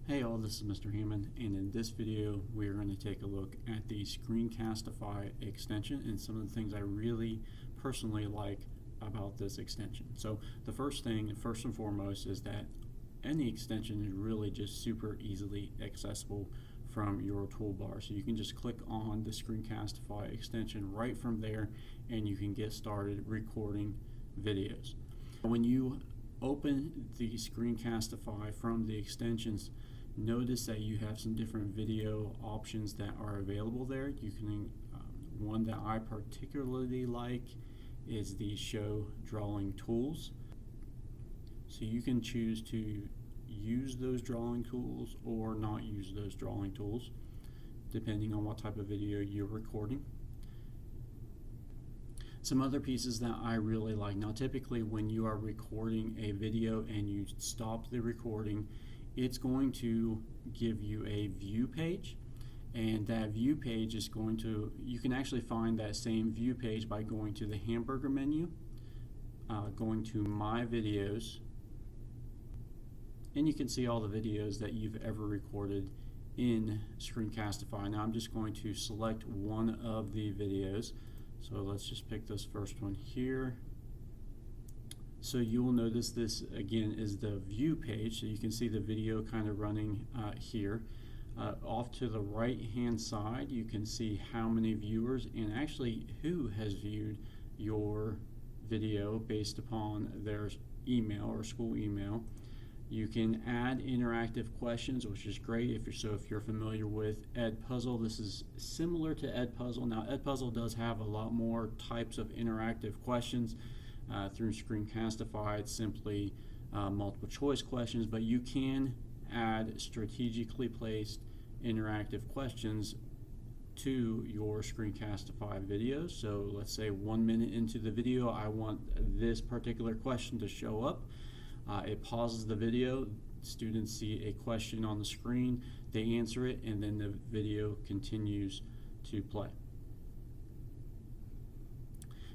Hey all, this is Mr. Hammond, and in this video we are going to take a look at the Screencastify extension and some of the things I really personally like about this extension. So the first and foremost, is that any extension is really just super easily accessible from your toolbar. So you can just click on the Screencastify extension right from there and you can get started recording videos. When you open the Screencastify from the extensions, notice that you have some different video options that are available there. You can one that I particularly like is the show drawing tools. So you can choose to use those drawing tools or not use those drawing tools depending on what type of video you're recording. Some other pieces that I really like. Now typically when you are recording a video and you stop the recording, it's going to give you a view page, and that view page is going to, you can actually find that same view page by going to the hamburger menu, going to My Videos, and you can see all the videos that you've ever recorded in Screencastify. Now I'm just going to select one of the videos, so let's just pick this first one here. So you will notice this again is the view page, so you can see the video kind of running here. Off to the right hand side you can see how many viewers and actually who has viewed your video based upon their email or school email. You can add interactive questions, which is great if you're familiar with Edpuzzle. This is similar to Edpuzzle. Now Edpuzzle does have a lot more types of interactive questions. Through Screencastify, it's simply multiple choice questions, but you can add strategically placed interactive questions to your Screencastify videos. So let's say 1 minute into the video I want this particular question to show up. It pauses the video, students see a question on the screen, they answer it, and then the video continues to play.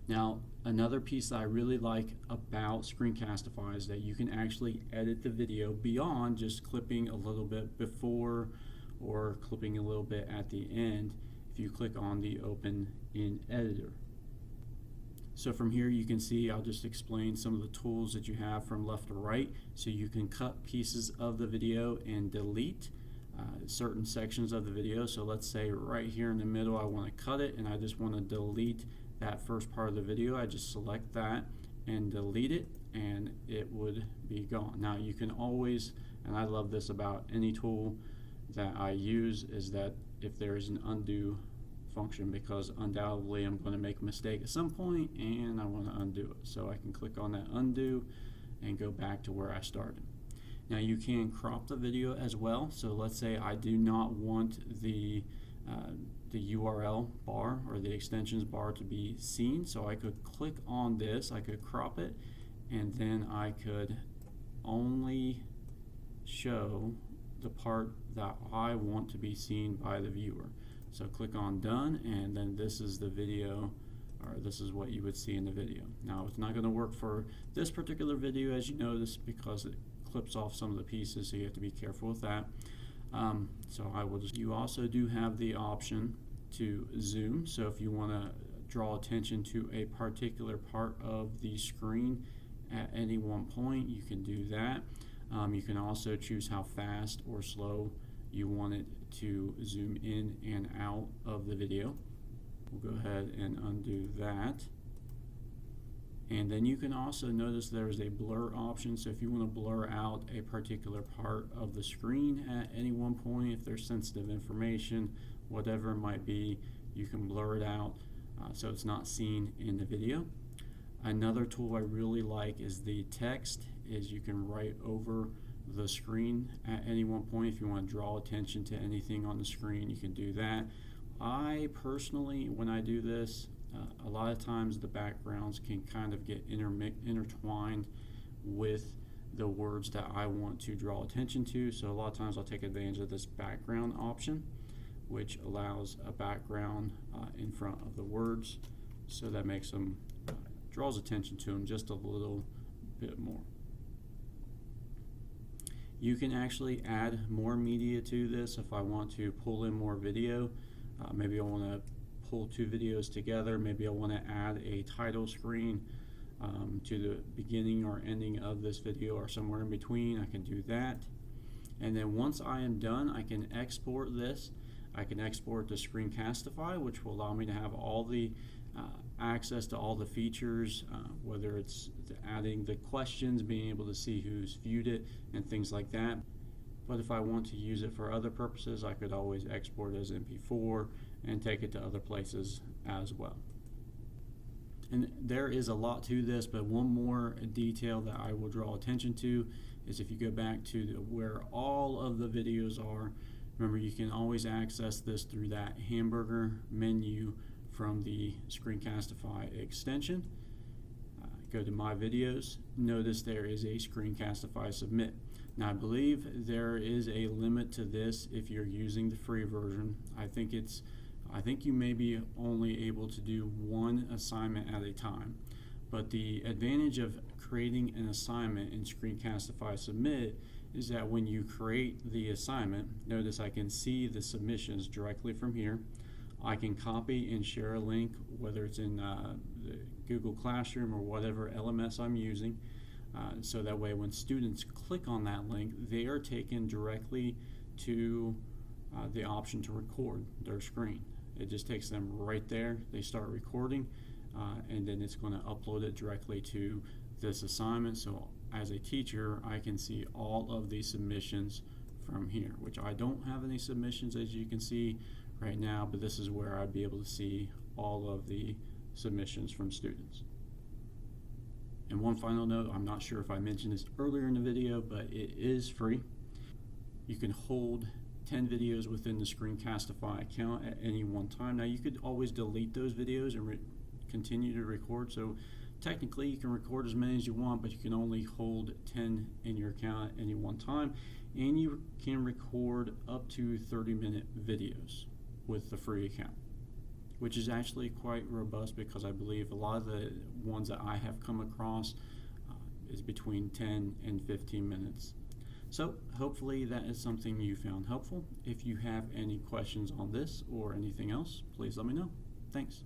Now, another piece that I really like about Screencastify is that you can actually edit the video beyond just clipping a little bit before or clipping a little bit at the end if you click on the Open in Editor. So from here you can see, I'll just explain some of the tools that you have from left to right. So you can cut pieces of the video and delete certain sections of the video. So let's say right here in the middle I want to cut it and I just want to delete that first part of the video. I just select that and delete it and it would be gone. Now you can always, and I love this about any tool that I use, is that if there is an undo function, because undoubtedly I'm going to make a mistake at some point and I want to undo it. So I can click on that undo and go back to where I started. Now you can crop the video as well. So let's say I do not want the URL bar or the extensions bar to be seen, so I could click on this, I could crop it, and then I could only show the part that I want to be seen by the viewer. So click on done, and then this is the video, or this is what you would see in the video. Now it's not going to work for this particular video, as you notice, because it clips off some of the pieces, so you have to be careful with that. So I will just, you also do have the option to zoom, so if you want to draw attention to a particular part of the screen at any one point, you can do that. You can also choose how fast or slow you want it to zoom in and out of the video. We'll go ahead and undo that. And then you can also notice there's a blur option, so if you want to blur out a particular part of the screen at any one point, if there's sensitive information, whatever it might be, you can blur it out so it's not seen in the video. Another tool I really like is the text, is you can write over the screen at any one point. If you want to draw attention to anything on the screen, you can do that. I personally, when I do this, a lot of times the backgrounds can kind of get intertwined with the words that I want to draw attention to, so a lot of times I'll take advantage of this background option, which allows a background in front of the words, so that makes them, draws attention to them just a little bit more. You can actually add more media to this if I want to pull in more video. Maybe I want to pull two videos together. Maybe I want to add a title screen to the beginning or ending of this video or somewhere in between. I can do that. And then once I am done, I can export this. I can export to Screencastify, which will allow me to have all the access to all the features, whether it's adding the questions, being able to see who's viewed it, and things like that. But if I want to use it for other purposes, I could always export as MP4 and take it to other places as well. And there is a lot to this, but one more detail that I will draw attention to is if you go back to where all of the videos are, remember you can always access this through that hamburger menu from the Screencastify extension. Go to My Videos. Notice there is a Screencastify Submit. Now I believe there is a limit to this if you're using the free version. I think you may be only able to do one assignment at a time. But the advantage of creating an assignment in Screencastify Submit is that when you create the assignment, notice I can see the submissions directly from here. I can copy and share a link, whether it's in the Google Classroom or whatever LMS I'm using, so that way when students click on that link, they are taken directly to the option to record their screen. It just takes them right there. They start recording, and then it's going to upload it directly to this assignment. So as a teacher, I can see all of the submissions from here, which I don't have any submissions, as you can see right now, but this is where I'd be able to see all of the submissions from students. And one final note, I'm not sure if I mentioned this earlier in the video, but it is free. You can hold 10 videos within the Screencastify account at any one time. Now you could always delete those videos and continue to record, so technically you can record as many as you want, but you can only hold 10 in your account at any one time, and you can record up to 30-minute videos with the free account, which is actually quite robust because I believe a lot of the ones that I have come across is between 10 and 15 minutes. So hopefully that is something you found helpful. If you have any questions on this or anything else, please let me know. Thanks.